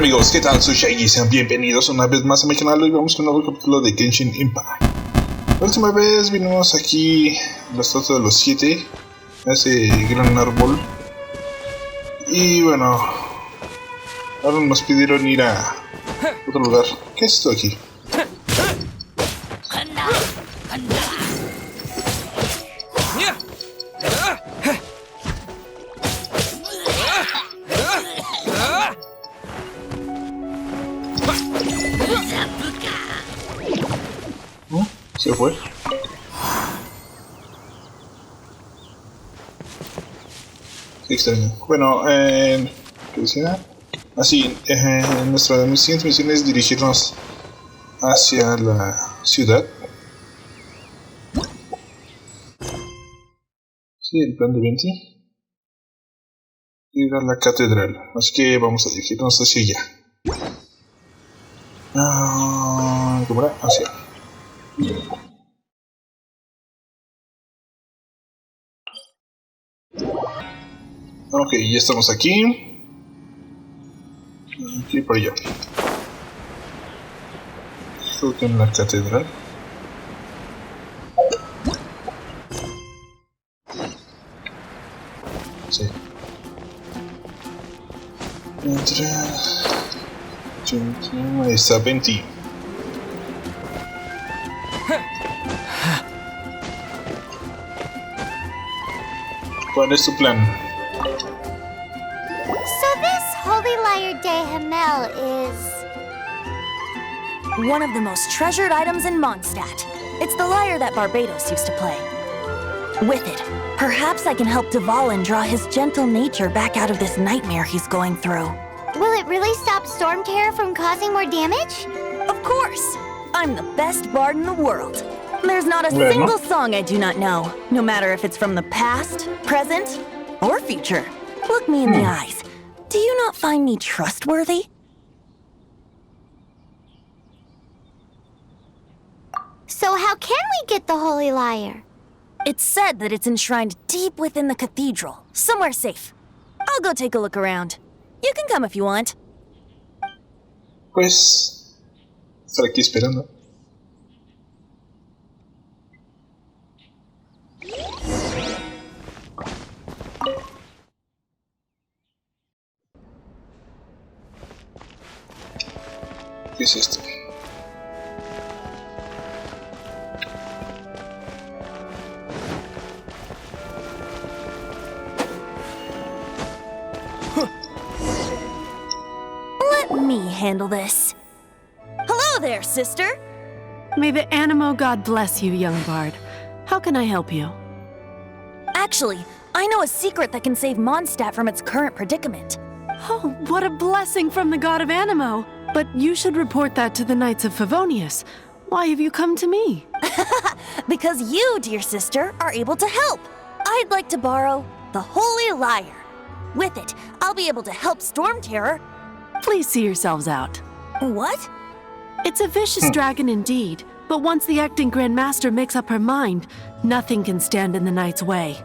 amigos, ¿qué tal? Soy Shaggy, sean bienvenidos una vez más a mi canal. Hoy vamos con un nuevo capítulo de Genshin Impact. La última vez vinimos aquí la estatua de los 7, ese gran árbol. Y bueno, ahora nos pidieron ir a otro lugar. ¿Qué es esto aquí? Se fue. Qué extraño. Bueno, ¿qué decía? Así, nuestra siguiente misión es dirigirnos hacia la ciudad. Sí, el plan de 20. Ir a la catedral. Así que vamos a dirigirnos hacia allá. ¿Cómo era? Hacia. Ok, ya estamos aquí. Aquí por allá. Creo que en la catedral. Sí. Ahí está 20. ¿Cuál es tu plan? So this holy lyre dejan is... one of the most treasured items in Mondstadt. It's the lyre that Barbados used to play. With it, perhaps I can help Dvalin draw his gentle nature back out of this nightmare he's going through. Will it really stop Stormterror from causing more damage? Of course! I'm the best bard in the world. There's not a single song I do not know, no matter if it's from the past, present, or future. Look me in the eyes. Do you not find me trustworthy? So how can we get the holy lyre? It's said that it's enshrined deep within the cathedral, somewhere safe. I'll go take a look around. You can come if you want. Pues... estar aquí esperando. ¿Qué es esto? Let me handle this. Hello there, sister! May the Animo God bless you, young bard. How can I help you? Actually, I know a secret that can save Mondstadt from its current predicament. Oh, what a blessing from the God of Animo! But you should report that to the Knights of Favonius. Why have you come to me? Because you, dear sister, are able to help. I'd like to borrow the Holy Lyre. With it, I'll be able to help Stormterror. Please see yourselves out. What? It's a vicious dragon indeed, but once the acting Grand Master makes up her mind, nothing can stand in the Knight's way.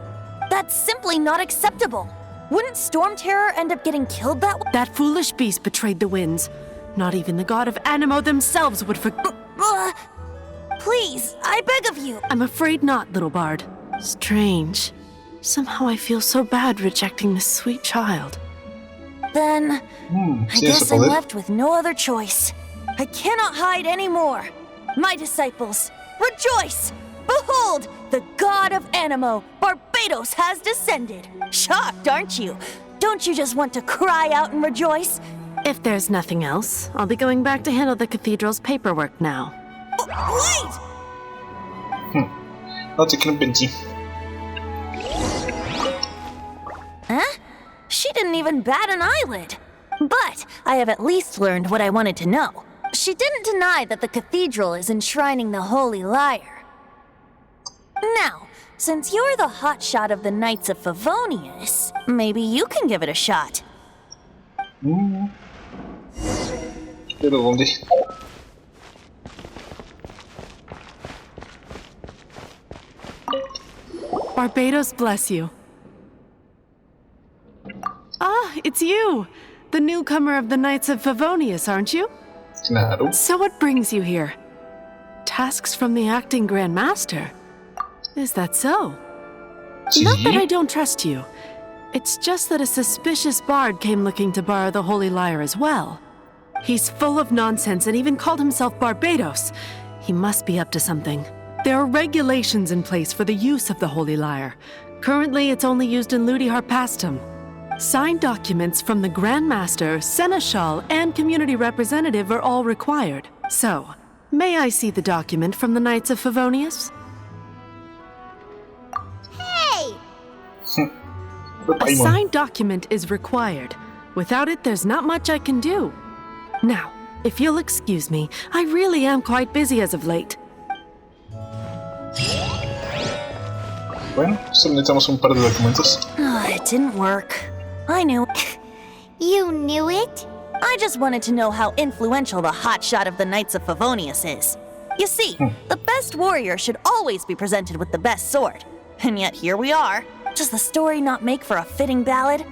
That's simply not acceptable. Wouldn't Stormterror end up getting killed that way? That foolish beast betrayed the winds. Not even the God of Animo themselves would Please, I beg of you. I'm afraid not, little bard. Strange. Somehow I feel so bad rejecting this sweet child. Then, I guess I'm left with no other choice. I cannot hide anymore. My disciples, rejoice! Behold, the God of Animo, Barbados, has descended. Shocked, aren't you? Don't you just want to cry out and rejoice? If there's nothing else, I'll be going back to handle the cathedral's paperwork now. Wait! No te creo, Benji. Huh? She didn't even bat an eyelid. But I have at least learned what I wanted to know. She didn't deny that the cathedral is enshrining the Holy Lyre. Now, since you're the hotshot of the Knights of Favonius, maybe you can give it a shot. ¿Pero dónde? Barbados bless you. Ah, it's you! the newcomer of the Knights of Favonius, aren't you? Claro. So what brings you here? Tasks from the acting Grand Master? Is that so? Sí. Not that I don't trust you. It's just that a suspicious bard came looking to borrow the Holy Lyre as well. He's full of nonsense and even called himself Barbados. He must be up to something. There are regulations in place for the use of the Holy Lyre. Currently, it's only used in Ludi Harpastum. Signed documents from the Grand Master, Seneschal, and community representative are all required. So, may I see the document from the Knights of Favonius? Hey! A signed document is required. Without it, there's not much I can do. Now, if you'll excuse me, I really am quite busy as of late. Bueno, solo necesitamos un par de documentos. It didn't work. I knew. You knew it? I just wanted to know how influential the hotshot of the Knights of Favonius is. You see, the best warrior should always be presented with the best sword. And yet here we are. Does the story not make for a fitting ballad?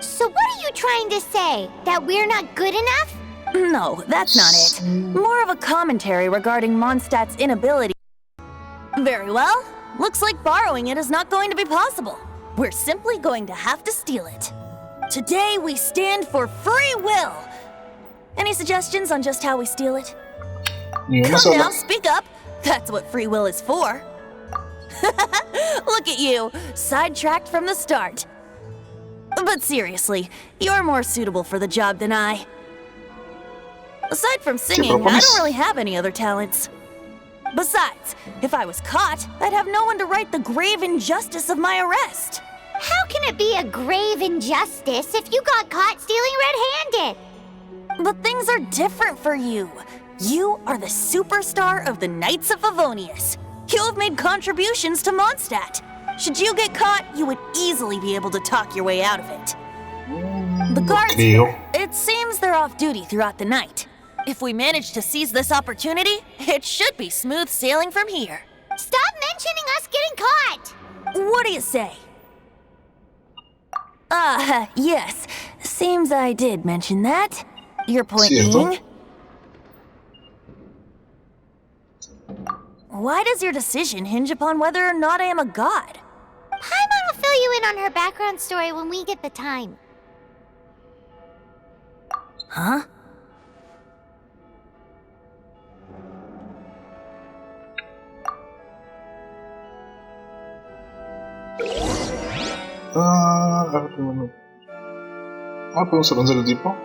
So what are you trying to say? That we're not good enough? No, that's not it. More of a commentary regarding Mondstadt's inability. Very well. Looks like borrowing it is not going to be possible. We're simply going to have to steal it. Today we stand for free will. Any suggestions on just how we steal it? Come now, speak up. That's what free will is for. Look at you, sidetracked from the start. But seriously, you're more suitable for the job than I. Aside from singing, I don't really have any other talents. Besides, if I was caught, I'd have no one to right the grave injustice of my arrest. How can it be a grave injustice if you got caught stealing red-handed? But things are different for you. You are the superstar of the Knights of Favonius. You have made contributions to Mondstadt. Should you get caught, you would easily be able to talk your way out of it. The guards here, it seems they're off duty throughout the night. If we manage to seize this opportunity, it should be smooth sailing from here. Stop mentioning us getting caught! What do you say? Yes. Seems I did mention that. Your point being? Why does your decision hinge upon whether or not I am a god? Paimon will fill you in on her background story when we get the time. Huh? Podemos avanzar el tipo.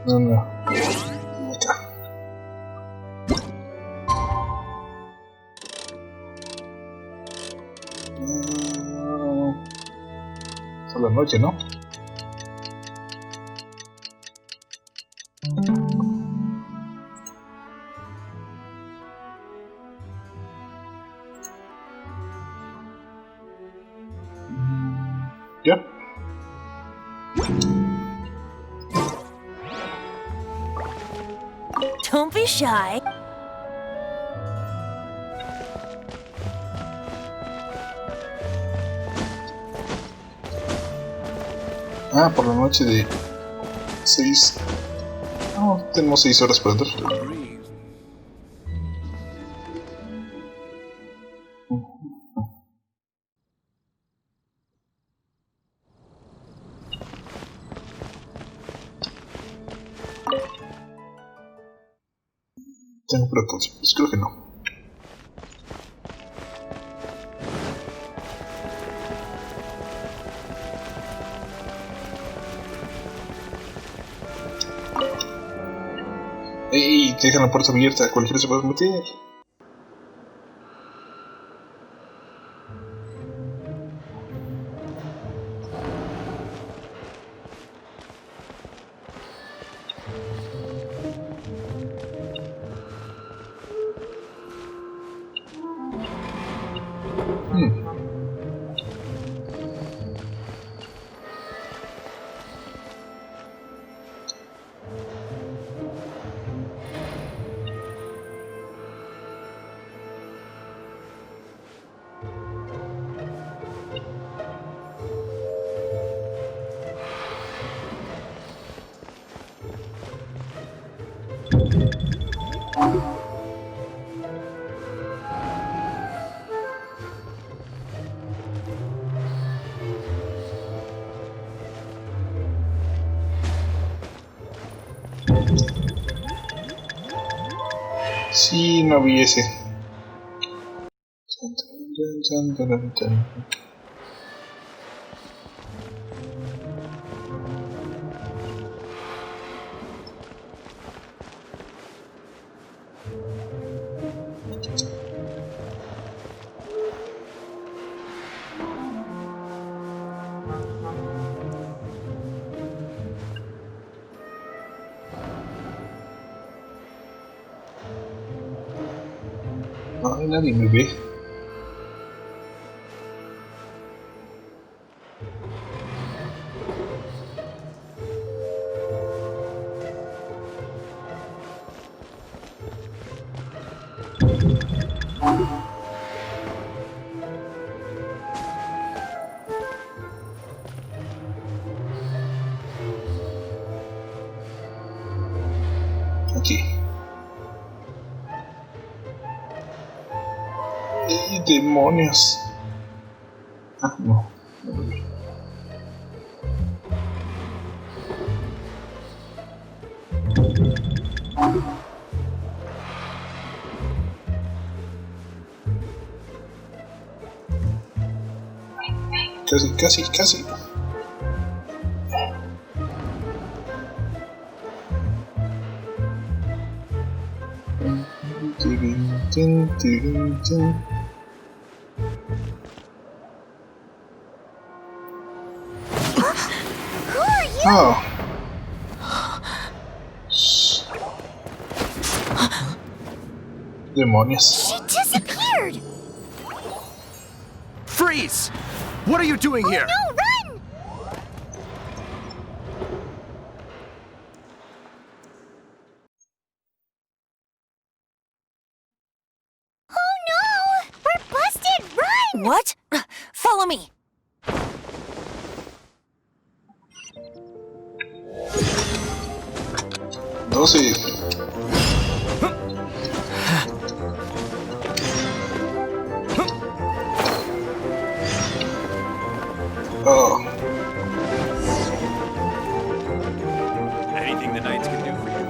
No. Acá. Es la noche, ¿no? Ya. Don't be shy. Por la noche de 6. Tenemos 6 horas para entrar. Tengo precauciones, creo que no. ¡Ey! Te dejan la puerta abierta, cualquiera se puede meter. Sí, no vi ese. Ay, nadie me ve. Aquí. ¡Ey, demonios! Ah, no. Casi. Who are you? Oh. Demonios. She disappeared. Freeze! What are you doing here? No, run! Oh no! We're busted! Run! What? Follow me. No sé. Oh. Anything the knights can do for you?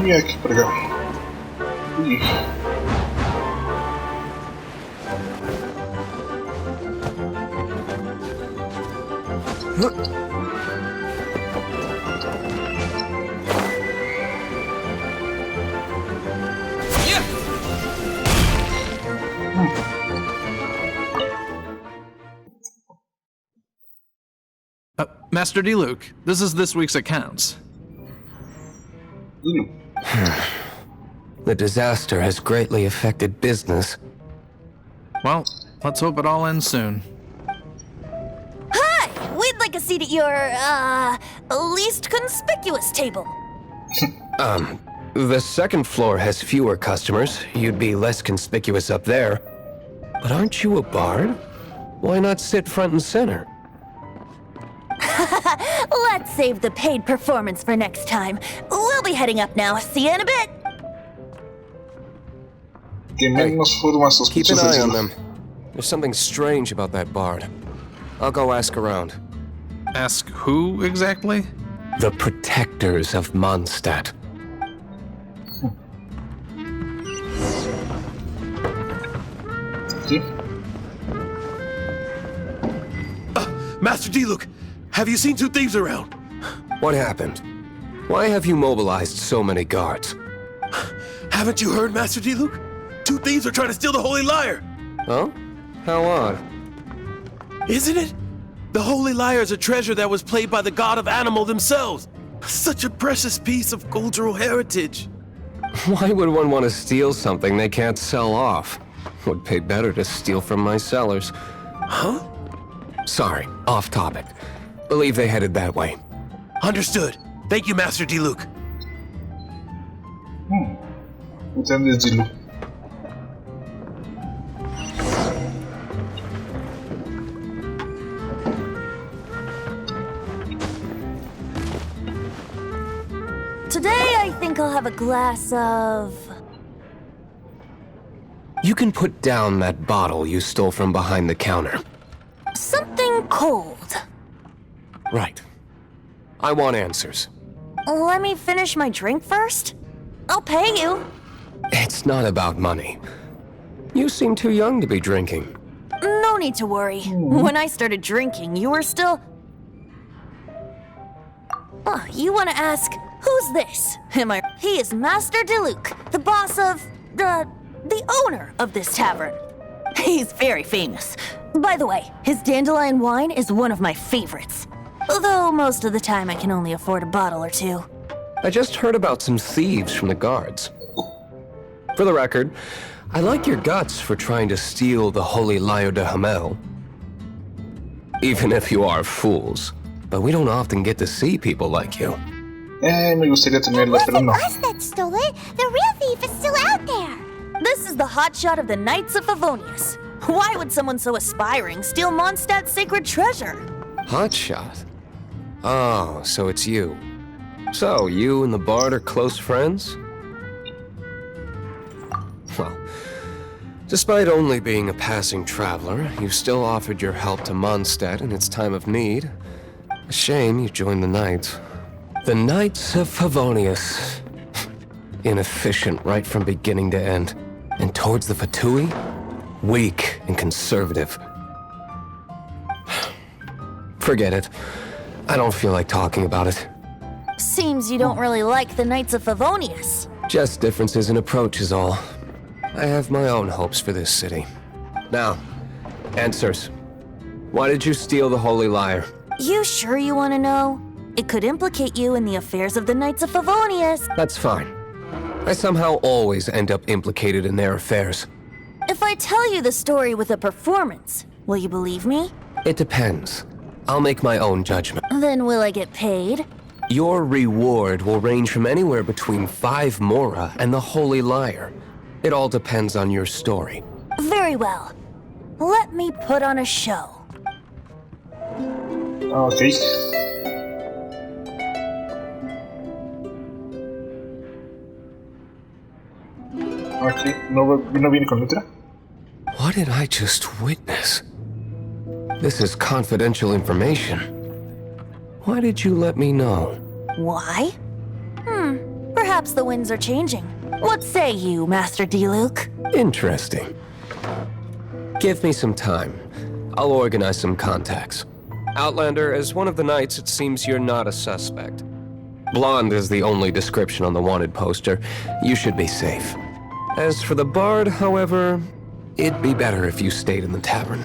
Mira aquí por acá. Uy. Master D. Luke, this is this week's accounts. The disaster has greatly affected business. Well, let's hope it all ends soon. Hi! We'd like a seat at your, least conspicuous table. The second floor has fewer customers. You'd be less conspicuous up there. But aren't you a bard? Why not sit front and center? Let's save the paid performance for next time. We'll be heading up now. See you in a bit. Que menos formas Keep an sospechosas. eye on them. There's something strange about that bard. I'll go ask around. Ask who exactly? The protectors of Mondstadt. ¿Sí? Master D. Luke, have you seen two thieves around? What happened? Why have you mobilized so many guards? Haven't you heard, Master D. Luke? Two thieves are trying to steal the Holy Lyre. Oh? How odd. Isn't it? The Holy Lyre is a treasure that was played by the god of animal themselves. Such a precious piece of cultural heritage. Why would one want to steal something they can't sell off? Would pay better to steal from my sellers. Huh? Sorry, off topic. Believe they headed that way. Understood. Thank you, Master D. Luke. Entende, Zilu. Today, I think I'll have a glass of... You can put down that bottle you stole from behind the counter. Something cold. Right. I want answers. Let me finish my drink first. I'll pay you. It's not about money. You seem too young to be drinking. No need to worry. When I started drinking, you were still... Oh, you want to ask, who's this? He is Master Diluc, the boss of... the owner of this tavern. He's very famous. By the way, his dandelion wine is one of my favorites. Although most of the time I can only afford a bottle or two. I just heard about some thieves from the guards. For the record, I like your guts for trying to steal the Holy Lyre de Hamel. Even if you are fools. But we don't often get to see people like you. Me gustaría tenerla, It pero wasn't no. us that stole it. The real thief is still out there. This is the hotshot of the Knights of Favonius. Why would someone so aspiring steal Mondstadt's sacred treasure? Hotshot? Oh, so it's you. So, you and the bard are close friends? Well, despite only being a passing traveler, you still offered your help to Mondstadt in its time of need. A shame you joined the Knights. The Knights of Favonius. Inefficient right from beginning to end. And towards the Fatui, weak and conservative. Forget it. I don't feel like talking about it. Seems you don't really like the Knights of Favonius. Just differences in approach is all. I have my own hopes for this city. Now, answers. Why did you steal the Holy Lyre? You sure you want to know? It could implicate you in the affairs of the Knights of Favonius. That's fine. I somehow always end up implicated in their affairs. If I tell you the story with a performance, will you believe me? It depends. I'll make my own judgment. Then will I get paid? Your reward will range from anywhere between 5 mora and the Holy Lyre. It all depends on your story. Very well. Let me put on a show. Ok. Ok, ¿no viene con letra? What did I just witness? This is confidential information. Why did you let me know? Why? Perhaps the winds are changing. What say you, Master Diluc? Interesting. Give me some time. I'll organize some contacts. Outlander, as one of the knights, it seems you're not a suspect. Blonde is the only description on the wanted poster. You should be safe. As for the bard, however, it'd be better if you stayed in the tavern.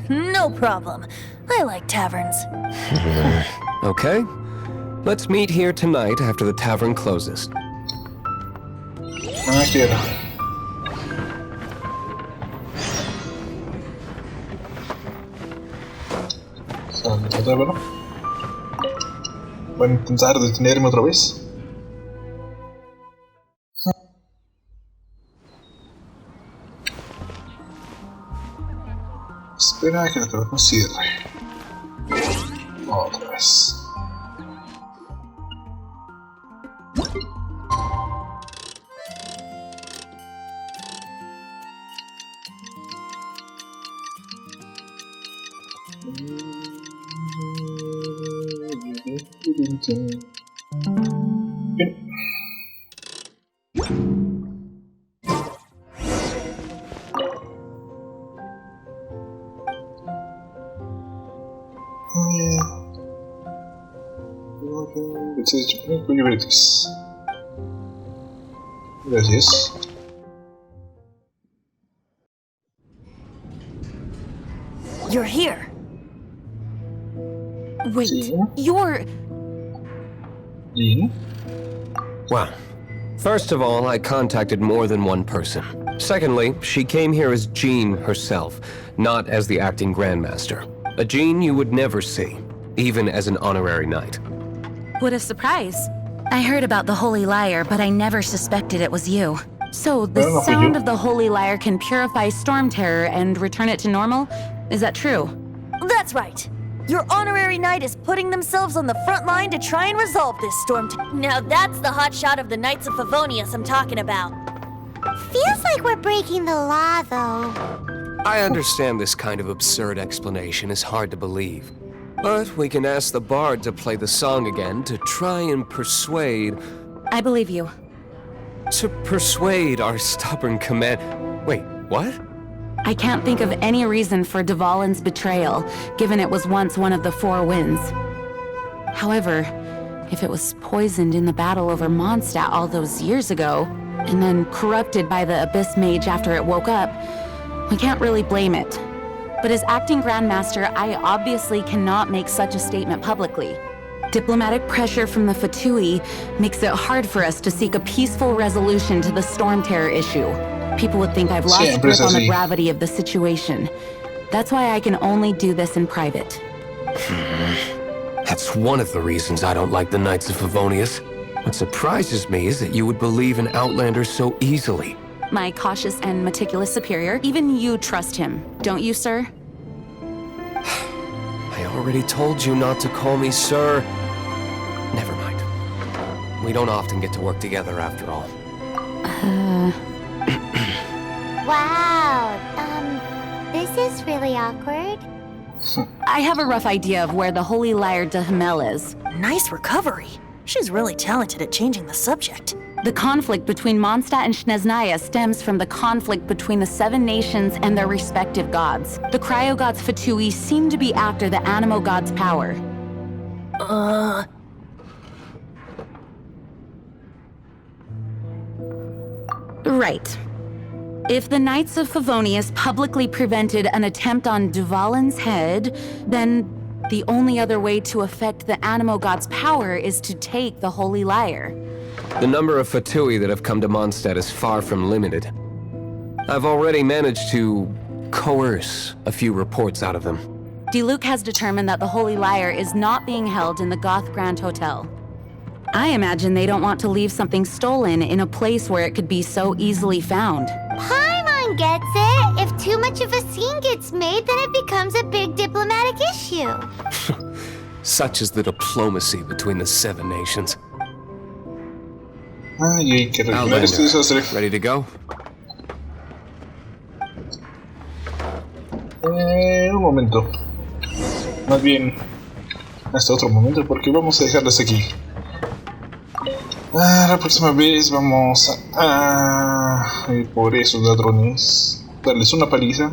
No problem. I like taverns. Okay? Let's meet here tonight after the tavern closes. Ah, aquí era. Salvarlo. Voy a intentar detenerme otra vez. Espera que lo cierre. Otra vez. Bien. Gracias. You're here. Wait, Sí. you're... Jean. Well, first of all, I contacted more than one person. Secondly, she came here as Jean herself, not as the acting Grandmaster. A Jean you would never see, even as an honorary knight. What a surprise. I heard about the Holy Lyre, but I never suspected it was you. So, the Well, sound of the Holy Lyre can purify Stormterror and return it to normal? Is that true? That's right. Your honorary knight is putting themselves on the front line to try and resolve this storm. Now that's the hotshot of the Knights of Favonius I'm talking about. Feels like we're breaking the law, though. I understand this kind of absurd explanation is hard to believe. But we can ask the bard to play the song again to try and persuade... I believe you. To persuade our stubborn command... Wait, what? I can't think of any reason for Dvalin's betrayal, given it was once one of the Four Winds. However, if it was poisoned in the battle over Mondstadt all those years ago, and then corrupted by the Abyss Mage after it woke up, we can't really blame it. But as acting Grandmaster, I obviously cannot make such a statement publicly. Diplomatic pressure from the Fatui makes it hard for us to seek a peaceful resolution to the Stormterror issue. People would think I've lost grip on the gravity of the situation. That's why I can only do this in private. That's one of the reasons I don't like the Knights of Favonius. What surprises me is that you would believe in Outlanders so easily. My cautious and meticulous superior, even you trust him, don't you, sir? I already told you not to call me sir. Never mind. We don't often get to work together after all. Wow, this is really awkward. I have a rough idea of where the Holy Lyre de Hamel is. Nice recovery. She's really talented at changing the subject. The conflict between Mondstadt and Snezhnaya stems from the conflict between the Seven Nations and their respective gods. The cryo-gods Fatui seem to be after the Animo god's power. Right. If the Knights of Favonius publicly prevented an attempt on Dvalin's head, then the only other way to affect the Animo god's power is to take the Holy Lyre. The number of Fatui that have come to Mondstadt is far from limited. I've already managed to coerce a few reports out of them. Diluc has determined that the Holy Lyre is not being held in the Goth Grand Hotel. I imagine they don't want to leave something stolen in a place where it could be so easily found. Paimon gets it. If too much of a scene gets made, then it becomes a big diplomatic issue. Such is the diplomacy between the Seven Nations. Ay, hay que arreglar este desastre. Ready to go? Un momento. Más bien, hasta otro momento, porque vamos a dejarlas aquí. La próxima vez vamos a ir por esos ladrones, darles una paliza,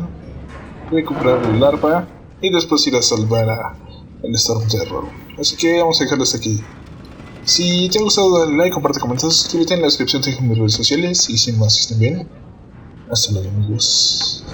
recuperar el arpa y después ir a salvar al Stormterror. Así que vamos a dejarlas aquí. Si te ha gustado, dale like, comparte, comenta, suscríbete. En la descripción tengo mis redes sociales y sin más, que estén bien. Hasta luego, amigos.